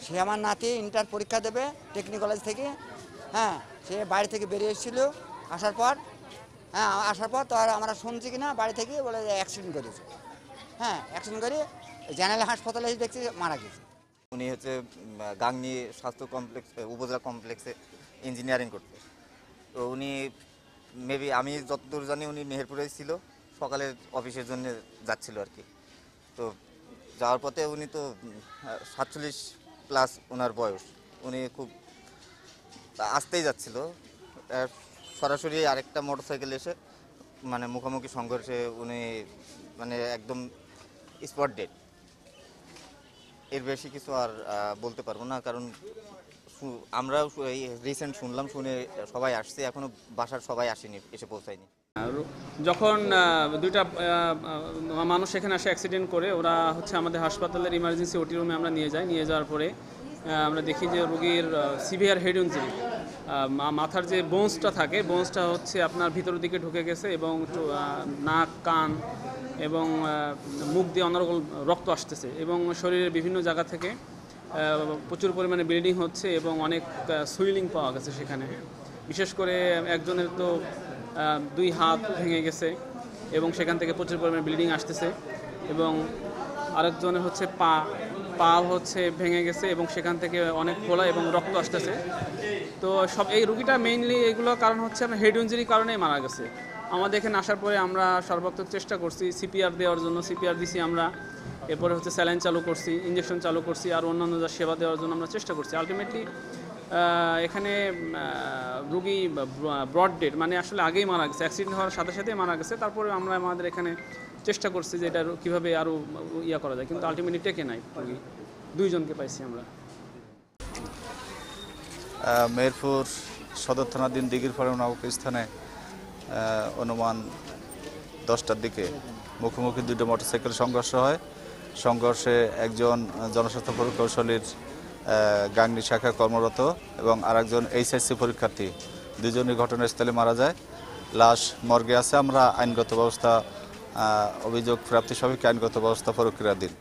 সে আমার নাতি ইন্টার পরীক্ষা দেবে টেকনিক কলেজ থেকে। হ্যাঁ, সে বাড়ি থেকে বেরিয়ে এসেছিলো, আসার পর তো আর আমরা শুনছি কিনা বাড়ি থেকে বলে যে অ্যাক্সিডেন্ট করেছে। হ্যাঁ, অ্যাক্সিডেন্ট করে জেনারেল হাসপাতালে এসে দেখছি মারা গেছে। উনি হচ্ছে গাংনী স্বাস্থ্য কমপ্লেক্স উপজেলা কমপ্লেক্সে ইঞ্জিনিয়ারিং করতে। তো উনি মেবি আমি যতদূর জানি উনি মেহেরপুরেই ছিল, সকালের অফিসের জন্য যাচ্ছিল আর কি। তো যাওয়ার পথে উনি তো 47+ ওনার বয়স, উনি খুব আসতেই যাচ্ছিল, সরাসরি আরেকটা মোটরসাইকেল এসে মানে মুখোমুখি সংঘর্ষে উনি মানে একদম স্পট ডেড। এর বেশি কিছু আর বলতে পারবো না, কারণ আমরাও এই রিসেন্ট শুনলাম, শুনে সবাই আসছে, এখনো বাসার সবাই আসেনি, এসে পৌঁছায়নি। যখন দুইটা মানুষ এখানে আসে অ্যাক্সিডেন্ট করে, ওরা হচ্ছে আমাদের হাসপাতালের ইমার্জেন্সি ওটি রুমে আমরা নিয়ে যাওয়ার পরে আমরা দেখি যে রোগীর সিভিয়ার হেড ইনজুরি, মাথার যে বোনসটা থাকে, বোনসটা হচ্ছে আপনার ভিতরের দিকে ঢুকে গেছে এবং নাক, কান এবং মুখ দিয়ে অনর্গল রক্ত আসতেছে এবং শরীরের বিভিন্ন জায়গা থেকে প্রচুর পরিমাণে ব্লিডিং হচ্ছে এবং অনেক সুইলিং পাওয়া গেছে সেখানে। বিশেষ করে একজনের তো 2 হাত ভেঙে গেছে এবং সেখান থেকে প্রচুর পরিমাণে ব্লিডিং আসতেছে এবং আরেকজনের হচ্ছে পা হচ্ছে ভেঙে গেছে এবং সেখান থেকে অনেক ফোলা এবং রক্ত আসতেছে। তো এই রুগীটা মেইনলি এগুলো কারণ হচ্ছে আপনার হেড ইনজুরির কারণেই মারা গেছে। আমাদের এখানে আসার পরে আমরা সর্বাত্মক চেষ্টা করছি সিপিআর দেওয়ার জন্য, সিপিআর দিছি আমরা, এরপরে হচ্ছে স্যালাইন চালু করছি, ইঞ্জেকশন চালু করছি, আর অন্যান্য যা সেবা দেওয়ার জন্য আমরা চেষ্টা করছি। আলটিমেটলি এখানে রুগী ব্রড ডেড, মানে আসলে আগেই মারা গেছে, অ্যাক্সিডেন্ট হওয়ার সাথে সাথেই মারা গেছে। তারপরে আমরা আমাদের এখানে চেষ্টা করছি যে এটা কীভাবে আরও করা যায়, কিন্তু আলটিমেটলি টেকে নাই রুগী, 2 জনকে পাইছি আমরা। মেহেরপুর সদর থানাধীন দিঘির ফার্ম নামক স্থানে অনুমান 10টার দিকে মুখোমুখি 2টো মোটরসাইকেল সংঘর্ষ হয়। সংঘর্ষে একজন জনস্বাস্থ্য প্রকৌশলীর গাংনী শাখা কর্মরত এবং আরেকজন এইচএসসি পরীক্ষার্থী, 2জনই ঘটনাস্থলে মারা যায়। লাশ মর্গে আছে। আমরা আইনগত ব্যবস্থা, অভিযোগ প্রাপ্তি সাপেক্ষে আইনগত ব্যবস্থা প্রক্রিয়াধীন।